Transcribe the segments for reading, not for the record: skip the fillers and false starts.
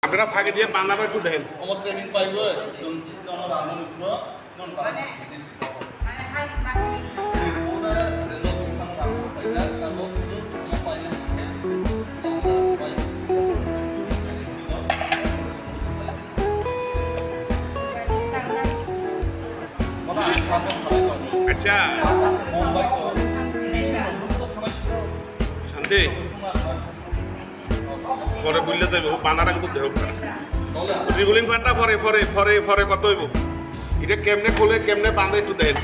আপনারা ফাঁকে দিয়ে বাঁধানো একটু দেখেন আমার ট্রেনিং পাইবে আমার আনন্দ কোন পারে আচ্ছা শান্তি পরে বুঝলে যাইব বাঁধাটা কিন্তু দেহ রিগুলিং পার্টটা পরে পরে পরে পরে কত হইব এটা কেমনে খোলে কেমনে বাঁধে একটু দেখেন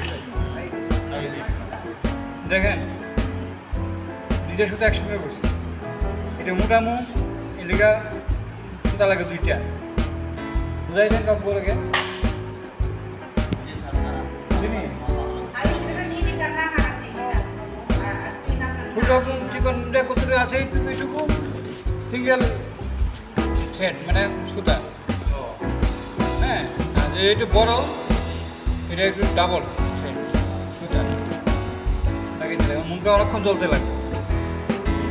দেখেন দুইটা সুতো একসঙ্গে করছি এটা মোটামু এদিকে সুতা লাগে দুইটা বুঝাই দেন কাকু লাগে ছোট চিকনটা কতটা আছে এইটুকু সিঙ্গেল থ্রেড মানে সুতা হ্যাঁ আর একটু বড় এটা একটু ডাবল থ্রেড সুতা লাগিয়ে দিলে মুখটা অনেকক্ষণ জ্বলতে লাগে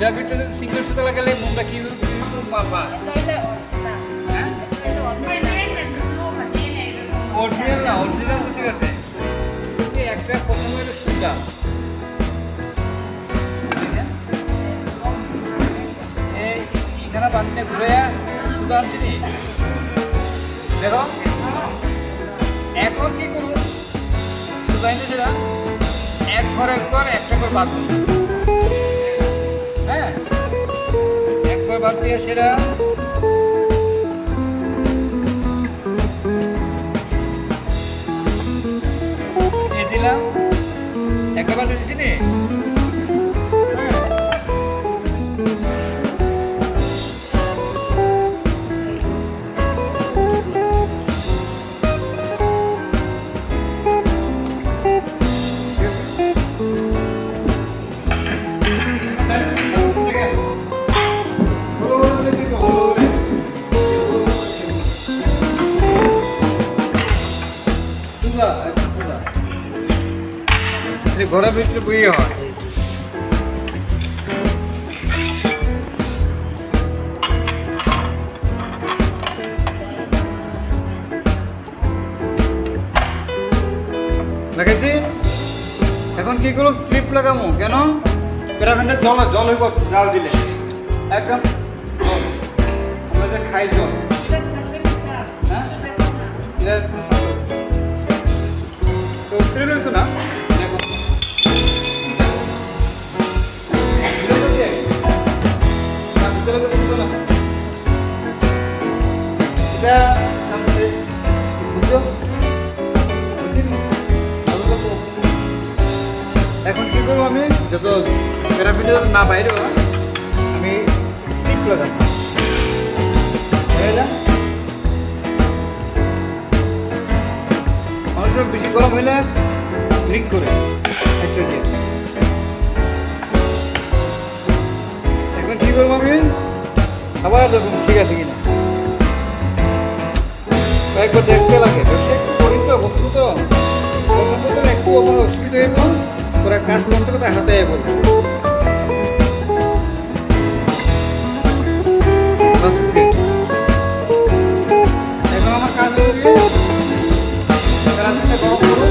যার ভিতরে সিঙ্গেল সুতা লাগালে মুখটা কি পাবা হ্যাঁ অরিজিনাল না অরিজিনাল ঠিক আছে একটা প্রথমে সুতা এখানে বাঁধতে ঘুরে সুতা আনছি দেখো এখন কি করুন সুতা এনে সেটা একবার একটা করে বাঁধুন হ্যাঁ একবার বাদ দিয়ে সেটা দিলাম একবার দিচ্ছি নি ঘোড়া ভিতরে বইয়ে হয় লাগাইছি এখন কি করবো ক্লিপ লাগাবো কেন প্যারাফিনের জল হইব জাল দিলে একদম আমরা যে খাই জল হ্যাঁ তো ফিরে রয়েছে না এখন কি করবো আমি যত প্যারাফিনের না বাইরে আমি ক্লিপ লাগাবো অনেক বেশি গরম হইলে ব্রিক করে এখন কি করবো আমি আবার দেখুন ঠিক আছে কিনা একবার দেখতে লাগে করি তো বস্তু তো প্রথম একটু আমার অসুবিধা হইব ওরা কাজ করতে করতে হাতে বলবো এখন আমার কাজ হয়ে গরম করো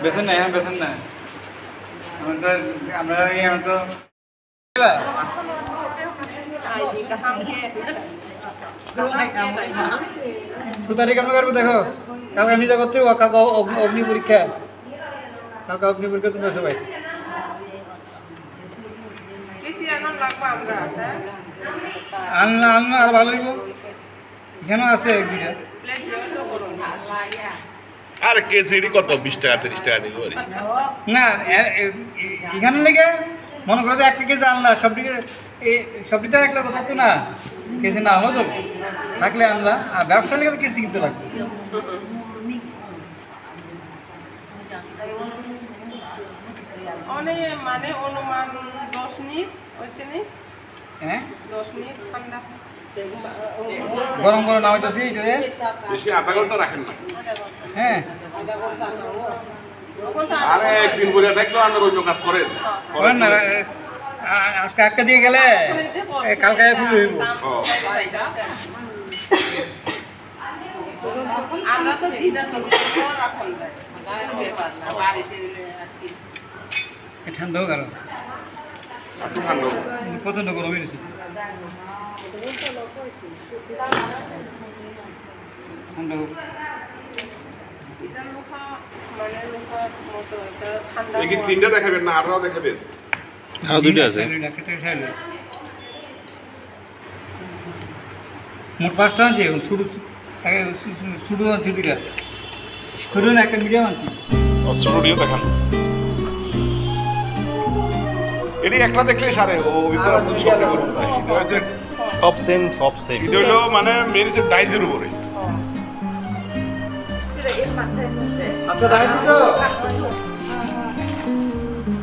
বেতন নাই এখন বেতন নাই আমরা এখন তো সুতারি কেমন করবো দেখো কালকে আমি যা করতে কালকে অগ্নি পরীক্ষা কালকে অগ্নি পরীক্ষা তোমরা সবাই আনলা আর ভালো হইব এখানেও আছে এক দুইটা আর কেজি কত 20 টাকা 30 টাকা নিব না এখানে লেগে মনে করো যে 1 কেজি আনলা সবটি তো 1 লাখ কথা তো না কেজি না হলো তো থাকলে আনলা আর ব্যবসা লেগে তো কেজি কিনতে লাগবে মানে অনুমান 10 মিনিট হয়েছে নি হ্যাঁ 10 মিনিট ঠান্ডা গরম করে না হইতেছি এটারে বেশি আধা ঘন্টা রাখেন না হ্যাঁ আরে একদিন করে দেখলো আপনার অন্য কাজ করেন করেন না আজকে একটা দিয়ে গেলে কালকে খুলে হইব আমরা তো দিদার রাখুন যায় ব্যাপার না বাড়িতে ঠান্ডা হোক আর একটু ঠান্ডা হোক। পছন্দ গরম হয়ে গেছে ঠান্ডা হোক এটা লোহা মানে লোহার মতো এটা ঠান্ডা এই কি তিনটা দেখাবেন না আরও দেখাবেন আরো দুইটা আছে মোট 5টা আনছি এখন শুরু শুরু আনছি দুইটা শুরু না একটা মিডিয়াম আনছি স্টুডিও দেখান এটি একটা দেখলেই সারে ও ভিতরে আপনি সবটা করুন তাই এটা হচ্ছে সব সেম এটা হলো মানে মেন হচ্ছে ডাইজের উপরে আপনার দাঁড়িয়ে তো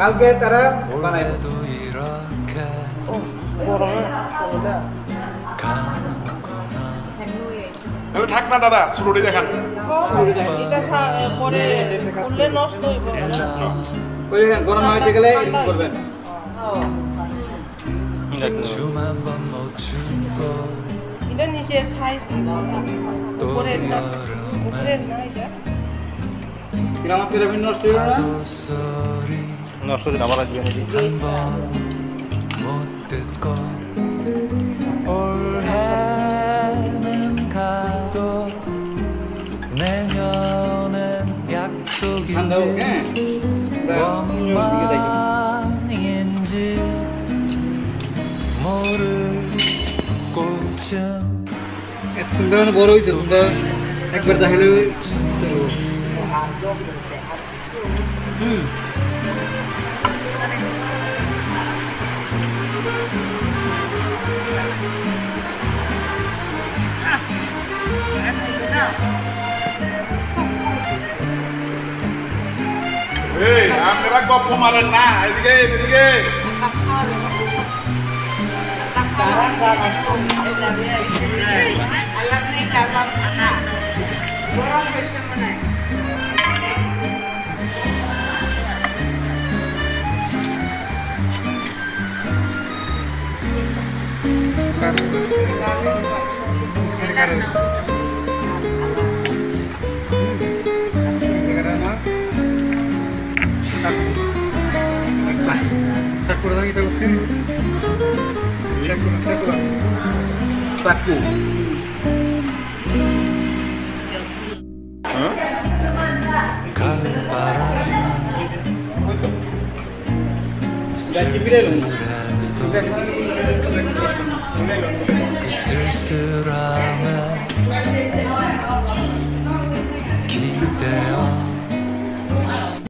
কালকে তারা বানাইব তাহলে থাক না দাদা স্টুডিও দেখান এটা পরে করলে নষ্ট হইব ওই গরম হয়ে গেলে এরকম করবেন এটা নিচে সাইজ উপরে উপরে না এটা কিরম পিরামিড নষ্ট হইল না নষ্ট দিন আবার আসবে নাকি ঠান্ডা হোক হ্যাঁ ঠান্ডা বড় হয়েছে ঠান্ডা একবার দেখালে এই আপনারা গপ্প মারেন না এদিকে এদিকে চাকু 쓸쓸한